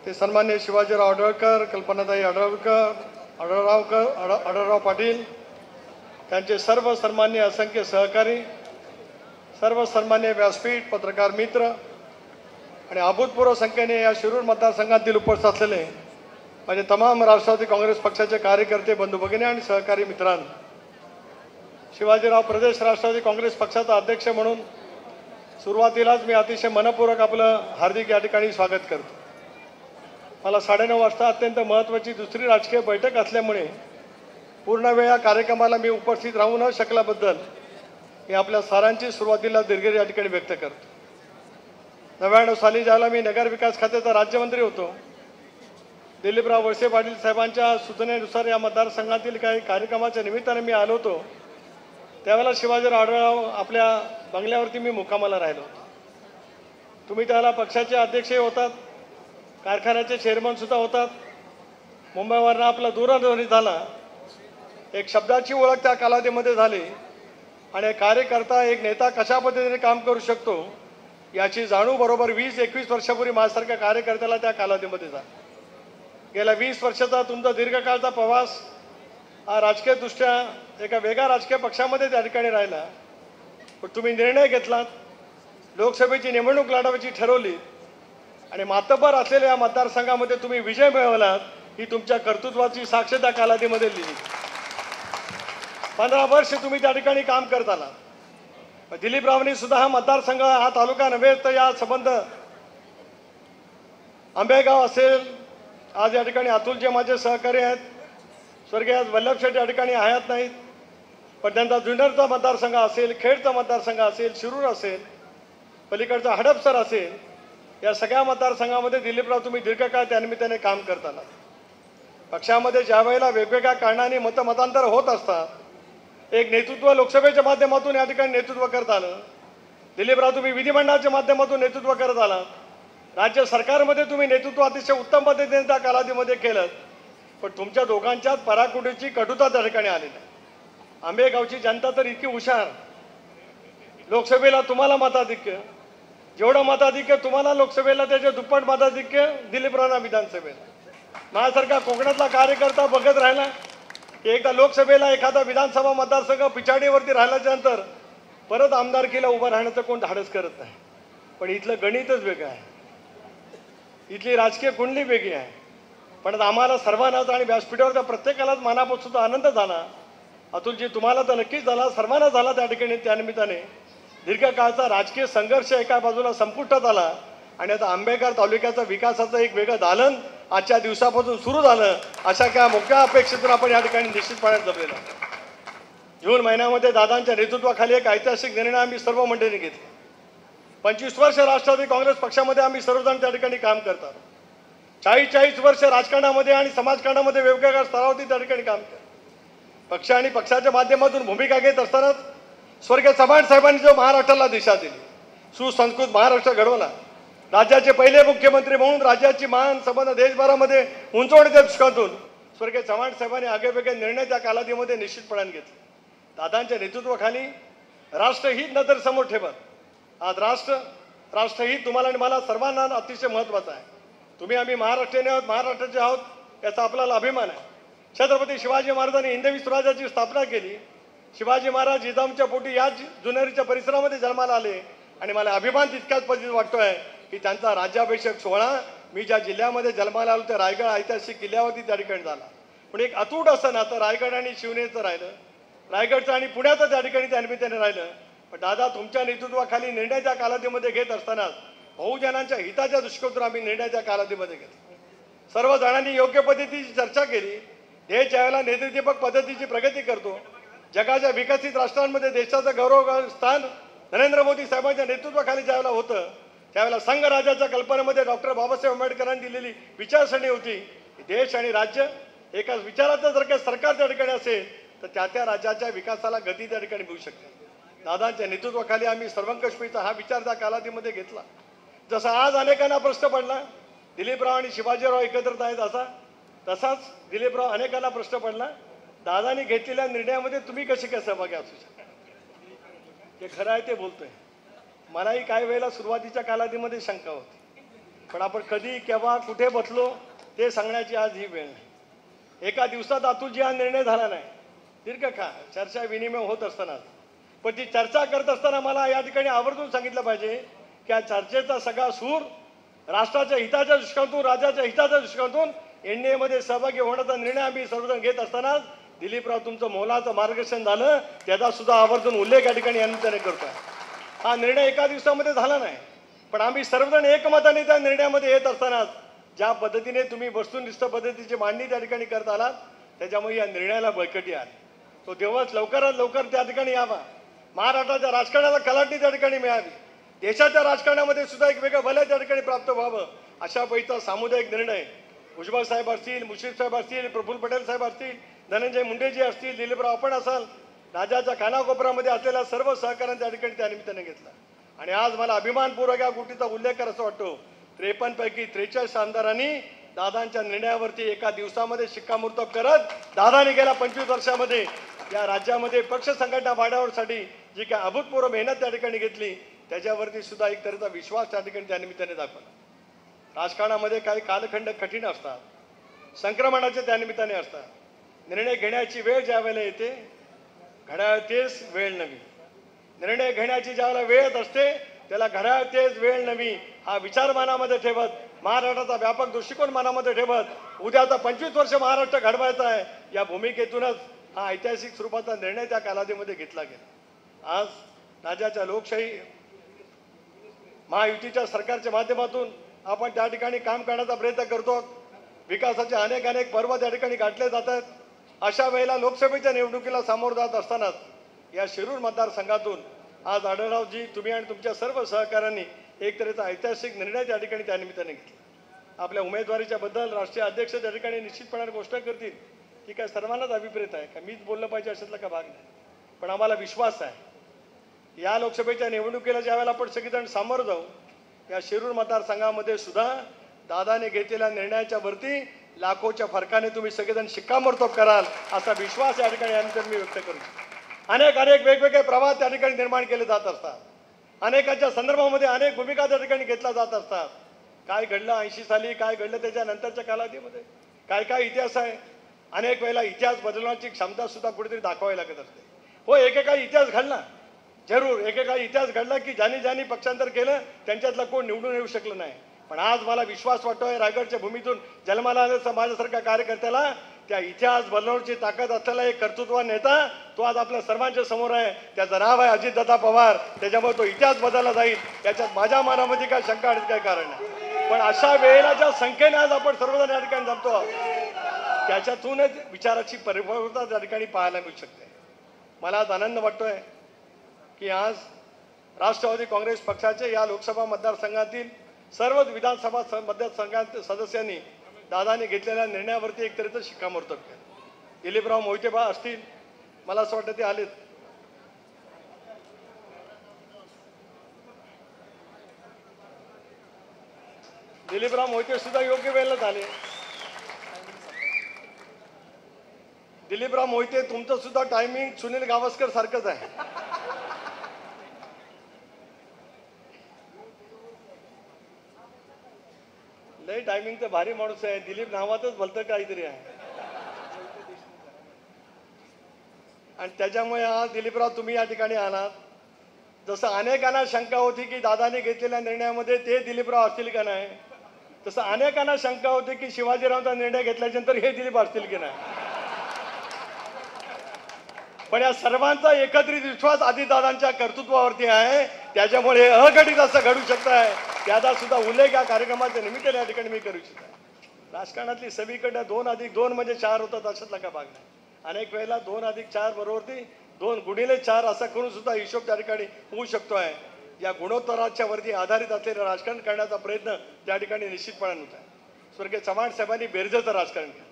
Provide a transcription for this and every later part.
ते सन्मान्य शिवाजीराव आढळकर, कल्पनाताई आढळराव पाटील, त्यांचे सर्व सन्मान्य असंख्य सहकारी, सर्व सन्मान्य व्यासपीठ, पत्रकार मित्र आणि अभूतपूर्व संख्येने या शिरूर मतदारसंघातील उपस्थित असलेले माझे तमाम राष्ट्रवादी काँग्रेस पक्षाचे कार्यकर्ते, बंधू भगिनी आणि सहकारी मित्रांनो, शिवाजीराव प्रदेश राष्ट्रवादी काँग्रेस पक्षाचा अध्यक्ष म्हणून सुरुवातीलाच मी अतिशय मनपूर्वक आपलं हार्दिक या ठिकाणी स्वागत करतो. मला 9:30 वाजता अत्यंत महत्त्वाची दुसरी राजकीय बैठक असल्यामुळे पूर्ण वेळ या कार्यक्रमाला मी उपस्थित राहू न शकल्याबद्दल मी आपल्या सारांची सुरुवातीला दिलगिरी या ठिकाणी व्यक्त करतो. 99 साली ज्याला मी नगरविकास खात्याचा राज्यमंत्री होतो, दिलीपराव वळसे पाटील साहेबांच्या सूचनेनुसार या मतदारसंघातील काही कार्यक्रमाच्या निमित्ताने मी आलो होतो. त्यावेळेला शिवाजीराव आढळराव आपल्या बंगल्यावरती मी मुक्कामाला राहिलो होतो. तुम्ही त्याला पक्षाचे अध्यक्षही होतात, कारखान्याचे चेअरमनसुद्धा होतात. मुंबईवरनं आपला दूरध्वनी झाला, एक शब्दाची ओळख त्या कालावधीमध्ये झाली आणि एक कार्यकर्ता, एक नेता कशा पद्धतीने काम करू शकतो याची जाणीव बरोबर 20-21 वर्षापूर्वी माझ्यासारख्या कार्यकर्त्याला त्या कालावधीमध्ये झाली. गेल्या 20 वर्षाचा तुमचा दीर्घकाळचा प्रवास हा राजकीयदृष्ट्या एका वेगळ्या राजकीय पक्षामध्ये त्या ठिकाणी राहिला, पण तुम्ही निर्णय घेतलात, लोकसभेची निवडणूक लढवायची ठरवली आणि मातब्बर असलेल्या या मतदारसंघामध्ये तुम्ही विजय मिळवलात. ही तुमच्या कर्तृत्वाची साक्ष त्या कालावधीमध्ये लिहिली. 15 वर्ष तुम्ही त्या ठिकाणी काम करत आलात. दिलीपरावांनी सुद्धा हा मतदारसंघ, हा तालुका नव्हे तर या संबंध आंबेगाव असेल, आज या ठिकाणी अतुल जे माझे सहकारी आहेत, स्वर्गीय वल्लभ शेठ या ठिकाणी हयात नाहीत, पण त्यांचा जुन्नरचा मतदारसंघ असेल, खेडचा मतदारसंघ असेल, शिरूर असेल, पलीकडचा हडपसर असेल, या सगळ्या मतदारसंघामध्ये दिलीपराव तुम्ही दीर्घकाळ त्यानिमित्ताने काम करताना पक्षामध्ये ज्या वेळेला वेगवेगळ्या कारणाने मतांतर होत असतात, एक नेतृत्व लोकसभेच्या माध्यमातून या ठिकाणी नेतृत्व करत आलं. दिलीपराव तुम्ही विधिमंडळाच्या माध्यमातून नेतृत्व करत आलात. राज्य सरकारमध्ये तुम्ही नेतृत्व अतिशय उत्तम पद्धतीने त्या कालावधीमध्ये केलं, पण तुमच्या दोघांच्यात पराकुटीची कटुता त्या ठिकाणी आलेली आहे. आंबेगावची जनता तर इतकी हुशार, लोकसभेला तुम्हाला मताधिक्य, जेवढं मताधिक्य तुम्हाला लोकसभेला त्याचे दुप्पट मताधिक्य दिलीपरावांना विधानसभेला. माझ्यासारखा कोकणातला कार्यकर्ता बघत राहिला की एकदा लोकसभेला एखादा विधानसभा मतदारसंघ पिछाडीवरती राहिल्याच्या नंतर परत आमदारकीला उभं राहण्याचं कोण धाडस करत नाही. पण इथलं गणितच वेगळं आहे, इथली राजकीय कुंडली वेगळी आहे. पण आम्हाला सर्वांनाच आणि व्यासपीठावर त्या प्रत्येकालाच मनापासून आनंद झाला. अतुलजी तुम्हाला तर नक्कीच झाला, सर्वांना झाला त्या ठिकाणी. त्यानिमित्ताने दीर्घकाळचा राजकीय संघर्ष एका बाजूला संपुष्टात आला आणि आता आंबेगाव तालुक्याचा विकासाचं एक वेगळं दालन आजच्या दिवसापासून सुरू झालं. अशा काय मोठ्या अपेक्षेतून आपण या ठिकाणी निश्चितपणे जमलेलो. जून महिन्यामध्ये दादांच्या नेतृत्वाखाली एक ऐतिहासिक निर्णय आम्ही सर्व मंडळींनी घेतला. 25 वर्ष राष्ट्रवादी काँग्रेस पक्षामध्ये आम्ही सर्वजण त्या ठिकाणी काम करतात. 40 वर्ष राजकारणामध्ये आणि समाजकारणामध्ये वेगवेगळ्या स्तरावरती त्या ठिकाणी काम केलं. पक्ष आणि पक्षाच्या माध्यमातून भूमिका घेत असतानाच स्वर्गीय चव्हाण साहेबांनी जो महाराष्ट्राला दिशा दिली, सुसंस्कृत महाराष्ट्र घडवला, राज्याचे पहिले मुख्यमंत्री म्हणून राज्याची मान संबंध देशभरामध्ये उंचवण्याच्या दृष्टीतून स्वर्गीय चव्हाण साहेबांनी आगळेवेगळे निर्णय त्या कालावधीमध्ये निश्चितपणाने घेतले. दादांच्या नेतृत्वाखाली राष्ट्रहित नजर समोर ठेवत आज राष्ट्रहित तुम्हाला आणि मला सर्वांना अतिशय महत्त्वाचं आहे. तुम्ही आम्ही महाराष्ट्रीयन आहोत, महाराष्ट्राचे आहोत, याचा आपल्याला अभिमान आहे. छत्रपती शिवाजी महाराजांनी हिंदवी स्वराज्याची स्थापना केली. शिवाजी महाराज जिजाऊंच्या पोटी याच जुन्नरीच्या परिसरामध्ये जन्माला आले आणि मला अभिमान तितक्याच पद्धतीने वाटतोय की त्यांचा राज्याभिषेक सोहळा मी ज्या जिल्ह्यामध्ये जन्माला आलो त्या रायगड ऐतिहासिक किल्ल्यावरती त्या ठिकाणी झाला. पण एक अतूट असं नातं रायगड आणि शिवनेरीचं राहिलं, रायगडचं आणि पुण्याचं त्या ठिकाणी त्या निमित्ताने राहिलं. पण दादा तुमच्या नेतृत्वाखाली निर्णय त्या कालावधीमध्ये घेत असताना बहुजनांच्या हिताच्या दृष्टीकोनातून आम्ही निर्णय त्या कालावधीमध्ये घेतला. सर्व जणांनी योग्य पद्धतीची चर्चा केली. देश ज्यावेळेला नेतृत्वपूर्ण पद्धतीची प्रगती करतो, जगाच्या विकसित राष्ट्रांमध्ये देशाचं गौरव स्थान नरेंद्र मोदी साहेबांच्या नेतृत्वाखाली ज्यावेळेला होतं, त्यावेळेला संघराज्याच्या कल्पनेमध्ये डॉक्टर बाबासाहेब आंबेडकरांनी दिलेली विचारसरणी होती की देश आणि राज्य एकाच विचाराचं जर काही सरकार त्या ठिकाणी असेल तर त्या राज्याच्या विकासाला गती त्या ठिकाणी मिळू शकते. दादांच्या नेतृत्वाखाली आम्ही सर्वंकषपीचा हा विचार त्या कालावधीमध्ये घेतला. जसा आज अनेकांना प्रश्न पडला दिलीपराव आणि शिवाजीराव एकत्रित आहेत तसाच दिलीपराव अनेकांना प्रश्न पडला दादांनी घेतलेल्या निर्णयामध्ये तुम्ही कसे काय सहभागी असू शकता. ते खरं आहे ते बोलतोय. मलाही काही वेळेला सुरुवातीच्या कालावधीमध्ये शंका होती पण आपण कधी केव्हा कुठे बसलो ते सांगण्याची आज ही वेळ नाही. एका दिवसात अतुलजी हा निर्णय झाला नाही, दीर्घकाळ चर्चा विनिमय होत असताना. पण ती चर्चा करत असताना मला या ठिकाणी आवर्जून सांगितलं पाहिजे की या चर्चेचा सगळा सूर राष्ट्राच्या हिताच्या दृष्टिकोनातून, राज्याच्या हिताच्या दृष्टिकोनातून NDA मध्ये सहभागी होण्याचा निर्णय आम्ही सर्वजण घेत असताना दिलीपराव तुमचं मोलाचं मार्गदर्शन झालं, त्याचा सुद्धा आवर्जून उल्लेख या ठिकाणी यानिमित्ताने करतोय. हा निर्णय एका दिवसामध्ये झाला नाही, पण आम्ही सर्वजण एकमताने त्या निर्णयामध्ये येत असताना ज्या पद्धतीने तुम्ही वस्तुनिष्ठ पद्धतीची मांडणी त्या ठिकाणी करत आलात त्याच्यामुळे या निर्णयाला बळकटी आली. तो दिवस लवकरात लवकर त्या ठिकाणी यावा, महाराष्ट्राच्या राजकारणाला कलाटणी त्या ठिकाणी मिळावी, देशाच्या राजकारणामध्ये सुद्धा एक वेगळं भलं त्या ठिकाणी प्राप्त व्हावं, अशा पैसा सामुदायिक निर्णय भुजबळ साहेब असतील, मुश्रीफ साहेब असतील, प्रफुल्ल पटेल साहेब असतील, धनंजय मुंडेजी असतील, दिलीपराव आपण असाल, राज्याच्या कानाकोपऱ्यामध्ये असलेल्या सर्व सहकार्याने त्या ठिकाणी त्या निमित्ताने घेतला. आणि आज मला अभिमानपूर्वक या गोष्टीचा उल्लेख करायचा वाटतो. 53 पैकी 43 आमदारांनी दादांच्या निर्णयावरती एका दिवसामध्ये शिक्कामोर्तब करत दादाने गेल्या 25 वर्षामध्ये या राज्यामध्ये पक्ष संघटना वाढवण्यासाठी जी काही अभूतपूर्व मेहनत त्या ठिकाणी घेतली त्याच्यावरती सुद्धा एक तऱ्हेचा विश्वास त्या ठिकाणी त्या निमित्ताने दाखवला. राजकारणामध्ये काही कालखंड कठीण असतात, संक्रमणाचे त्या निमित्ताने असतात. निर्णय घेण्याची वेळ ज्या वेळेला येते घड्याळ तेच वेळ नवी, निर्णय घेण्याची ज्यावेळेला वेळ असते त्याला घड्याळ तेच वेळ नवी हा विचार मनामध्ये ठेवत, महाराष्ट्राचा व्यापक दृष्टिकोन मनामध्ये ठेवत उद्याचा 25 वर्ष महाराष्ट्र घडवायचा आहे या भूमिकेतूनच हा ऐतिहासिक स्वरूपाचा निर्णय त्या कालावधीमध्ये घेतला गेला. आज राज्याच्या लोकशाही महायुतीच्या सरकारच्या माध्यमातून आपण त्या ठिकाणी काम करण्याचा प्रयत्न करतो. विकासाचे अनेक पर्व त्या ठिकाणी गाठले जातात. अशा वेळेला लोकसभेच्या निवडणुकीला सामोरं जात असतानाच या शिरूर मतदारसंघातून आज आढळरावजी तुम्ही आणि तुमच्या सर्व सहकाऱ्यांनी एक तऱ्हेचा ऐतिहासिक निर्णय त्या ठिकाणी त्या निमित्ताने घेतला. आपल्या उमेदवारीच्या बद्दल राष्ट्रीय अध्यक्ष त्या ठिकाणी निश्चितपणाने गोष्ट करतील की काय सर्वांनाच अभिप्रेत आहे का मीच बोललं पाहिजे अशातला का भाग नाही. पण आम्हाला विश्वास आहे या लोकसभेच्या निवडणुकीला ज्यावेळेला आपण सगळेजण सामोरं जाऊ या शिरूर मतदारसंघामध्ये सुद्धा दादाने घेतलेल्या निर्णयाच्या वरती लाखोच्या फरकाने तुम्ही सगळेजण शिक्कामोर्तब कराल असा विश्वास या ठिकाणी यानंतर मी व्यक्त करू. अनेक वेगवेगळे प्रवाह त्या ठिकाणी निर्माण केले जात असतात, अनेकांच्या संदर्भामध्ये अनेक भूमिका त्या ठिकाणी घेतल्या जात असतात. काय घडलं 80 साली, काय घडलं त्याच्यानंतरच्या कालावधीमध्ये, काय इतिहास आहे. अनेक वेळेला इतिहास बदलण्याची क्षमता सुद्धा कुठेतरी दाखवावी लागत असते. हो, एकेका इतिहास घडला, जरूर एकेका इतिहास घडला की ज्यांनी पक्षांतर केलं त्यांच्यातला कोण निवडून येऊ शकलं नाही. पण आज मला विश्वास वाटतोय रायगडच्या भूमीतून जन्माला आलेल्या माझ्यासारख्या कार्यकर्त्याला त्या इतिहास बदलवण्याची ताकद असलेला एक कर्तृत्ववान नेता तो आज आपल्या सर्वांच्या समोर आहे. त्याचं नाव आहे अजितदादा पवार. त्याच्यामुळे तो इतिहास बदलला जाईल याच्यात माझ्या मनामध्ये काय शंका आणि काही कारण नाही. पण अशा वेळेला ज्या संख्येने आज आपण सर्वजण या ठिकाणी जमतो त्याच्यातूनच विचाराची परिपक्वता त्या ठिकाणी पाहायला मिळू शकते. मला आज आनंद वाटतोय की आज राष्ट्रवादी काँग्रेस पक्षाचे या लोकसभा मतदारसंघातील सर्वच विधानसभा मतदारसंघात सदस्यांनी दादाने घेतलेल्या निर्णयावरती एक तऱ्हेचं शिक्कामोर्तब केलं. दिलीपराव मोहिते असतील, मला असं वाटतं ते आलेत. दिलीपराव मोहिते सुद्धा योग्य वेळेलाच आले. दिलीपराव मोहिते तुमचं सुद्धा टायमिंग सुनील गावस्कर सारखंच आहे. लय टायमिंग तर भारी माणूस आहे. दिलीप नावातच भलतं काहीतरी आहे. आणि त्याच्यामुळे आज दिलीपराव तुम्ही या ठिकाणी आलात. जसं अनेकांना शंका होती की दादाने घेतलेल्या निर्णयामध्ये ते दिलीपराव असतील का नाही, तसं अनेकांना शंका होती की शिवाजीरावांचा निर्णय घेतल्यानंतर हे दिलीप असतील की नाही. पण या सर्वांचा एकत्रित विश्वास आदिदादांच्या कर्तृत्वावरती आहे. त्याच्यामुळे अघटित असं घडू शकतं आहे. त्याचा सुद्धा उल्लेख या कार्यक्रमाच्या निमित्ताने या ठिकाणी मी करू इच्छित आहे. राजकारणातली सगळीकडे 2+2 म्हणजे 4 होतात अशातला का भाग नाही. अनेक वेळेला 2+4 बरोबरती 2×4 असा करून सुद्धा हिशोब त्या ठिकाणी होऊ शकतो आहे. या गुणोत्तराच्या वरती आधारित असलेलं राजकारण करण्याचा प्रयत्न त्या ठिकाणी निश्चितपणे होत आहे. स्वर्गीय चव्हाण साहेबांनी बेरजेचं राजकारण केलं.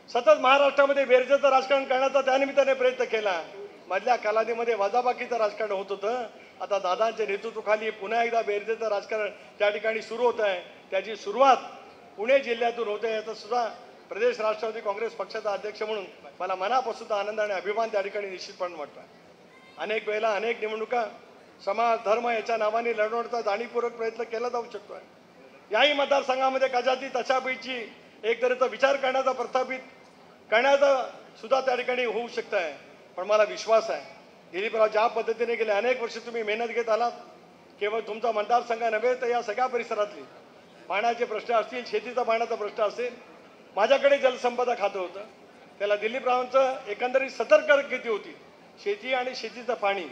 सतत महाराष्ट्रामध्ये बेरजेचं राजकारण करण्याचा त्यानिमित्ताने प्रयत्न केला. मधल्या कालावधीमध्ये वजाबाकीचं राजकारण होत होतं. आता दादांच्या नेतृत्वाखाली पुन्हा एकदा बेरजेचं राजकारण त्या ठिकाणी सुरू होत आहे. त्याची सुरुवात पुणे जिल्ह्यातून होते. याचा सुद्धा प्रदेश राष्ट्रवादी काँग्रेस पक्षाचा अध्यक्ष म्हणून मला मनापासून आनंद आणि अभिमान त्या ठिकाणी निश्चितपणे वाटतो आहे. अनेक वेळेला अनेक निवडणुका समाज धर्म याच्या नावाने लढवण्याचा जाणीवपूर्वक प्रयत्न केला जाऊ शकतो आहे. याही मतदारसंघामध्ये कदाचित तशापैकी एक तऱ्हेचा विचार करण्याचा प्रस्थापित करण्याचा सुद्धा त्या ठिकाणी होऊ शकतं आहे. पण मला विश्वास आहे दिलीपराव ज्या पद्धतीने गेले अनेक वर्ष तुम्ही मेहनत घेत आलात, केवळ तुमचा मतदारसंघ नव्हे तर या सगळ्या परिसरातली पाण्याचे प्रश्न असतील, शेतीचा पाण्याचा प्रश्न असेल. माझ्याकडे जलसंपदा खातं होतं, त्याला दिलीपरावांचं एकंदरीत सतर्कता होती. शेती आणि शेतीचं पाणी,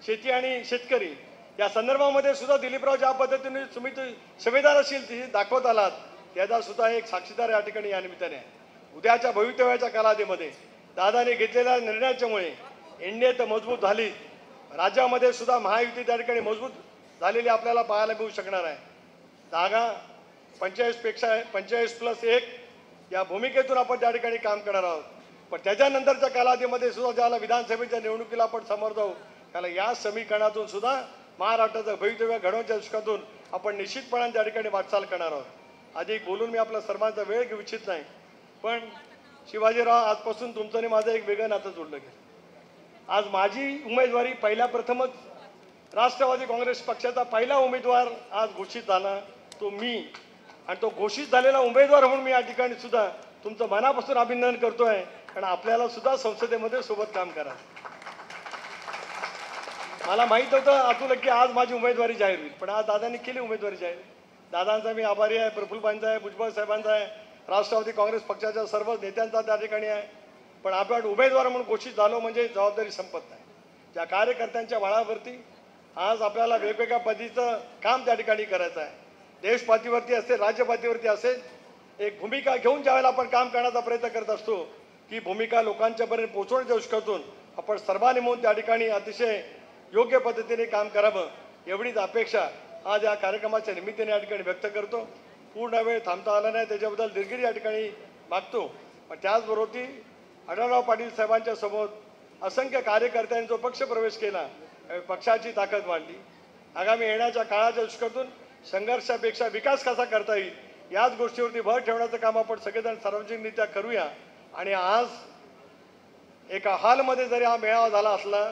शेती आणि शेतकरी या संदर्भामध्ये सुद्धा दिलीपराव ज्या पद्धतीने तुम्ही संवेदनशील ती दाखवत आलात त्याचा सुद्धा एक साक्षीदार या ठिकाणी या निमित्ताने आहे. उद्याच्या भवितव्याच्या कालावधीमध्ये दादाने घेतलेल्या निर्णयाच्यामुळे एनडीए तर मजबूत झाली, राज्यामध्ये सुद्धा महायुती त्या ठिकाणी मजबूत झालेली आपल्याला पाहायला मिळू शकणार आहे. जागा 45+1 या भूमिकेतून आपण त्या ठिकाणी काम करणार आहोत. पण त्याच्यानंतरच्या कालावधीमध्ये सुद्धा ज्याला विधानसभेच्या निवडणुकीला आपण समोर जाऊ त्याला या समीकरणातून सुद्धा महाराष्ट्राचं भवितव्य घडवण्याच्या दृष्टीतून आपण निश्चितपणाने त्या ठिकाणी वाटचाल करणार आहोत. अधिक बोलून मी आपला सर्वांचा वेळ घेऊ इच्छित नाही, पण शिवाजीराव आजपासून तुमचं आणि माझं एक वेगळं नातं जोडलं गेलं. आज माझी उमेदवारी प्रथमच राष्ट्रवादी काँग्रेस पक्षाचा पहिला उमेदवार आज घोषित झाला तो मी, आणि तो घोषित झालेला उमेदवार म्हणून मी या ठिकाणी सुद्धा तुमचं मनापासून अभिनंदन करतोय. कारण आपल्याला सुद्धा संसदेमध्ये सोबत काम करा. मला माहीत होतं अतुल की आज माझी उमेदवारी जाहीर होईल, पण आज दादांनी केली उमेदवारी जाहीर. दादांचा मी आभारी आहे, प्रफुल्लबाईंचा आहे, भुजबळ साहेबांचा आहे, राष्ट्रवादी काँग्रेस पक्षाच्या सर्व नेत्यांचा त्या ठिकाणी आहे. पण आपण उमेदवार म्हणून घोषित झालो म्हणजे जबाबदारी संपत नाही. त्या कार्यकर्त्यांच्या बळावरती आज आपल्याला वेगवेगळ्या पद्धतीचं काम त्या ठिकाणी करायचं आहे. देश पातळीवरती असेल, राज्य पातळीवरती असेल, एक भूमिका घेऊन ज्यावेळेला आपण काम करण्याचा प्रयत्न करत असतो ती भूमिका लोकांच्यापर्यंत पोहोचवण्याच्या दृष्टीतून आपण सर्वांनी मिळून त्या ठिकाणी अतिशय योग्य पद्धतीने काम करावं एवढीच अपेक्षा आज या कार्यक्रमाच्या निमित्ताने या ठिकाणी व्यक्त करतो. पूर्ण वेळ थांबता आला नाही त्याच्याबद्दल दिलगिरी या ठिकाणी मागतो. पण त्याचबरोबर आढळराव पाटील साहेबांच्या समोर असंख्य कार्यकर्त्यांनी जो पक्ष प्रवेश केला, पक्षाची ताकद वाढली. आगामी येण्याच्या काळाच्या दृष्टीतून संघर्षापेक्षा विकास कसा करता येईल याच गोष्टीवरती भर ठेवण्याचं काम आपण सगळेजण सार्वजनिकरित्या करूया. आणि आज एका हॉलमध्ये जरी हा मेळावा झाला असला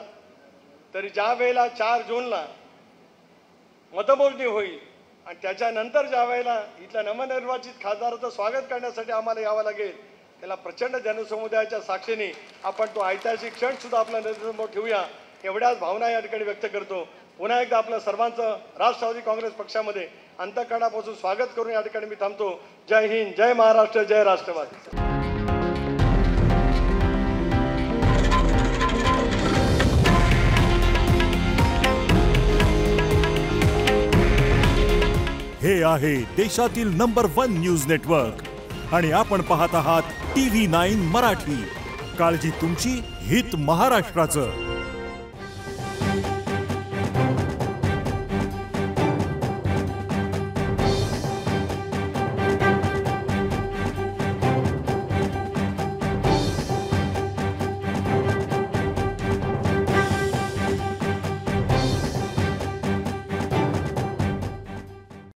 तरी ज्या वेळेला 4 जूनला मतमोजणी होईल आणि त्याच्यानंतर ज्या वेळेला इथल्या नवनिर्वाचित खासदाराचं स्वागत करण्यासाठी आम्हाला यावं लागेल, त्याला प्रचंड जनसमुदायाच्या साक्षीने आपण तो ऐतिहासिक क्षण सुद्धा आपल्या नजरेसमोर ठेवूया एवढ्याच भावना या ठिकाणी व्यक्त करतो. पुन्हा एकदा आपल्या सर्वांचं राष्ट्रवादी काँग्रेस पक्षामध्ये अंतःकरणापासून स्वागत करून या ठिकाणी मी थांबतो. जय हिंद, जय महाराष्ट्र, जय राष्ट्रवादी. हे आहे देशातील नंबर 1 न्यूज नेटवर्क आणि आपण पाहत आहात TV9 मराठी. काळजी तुमची, हित महाराष्ट्राचं.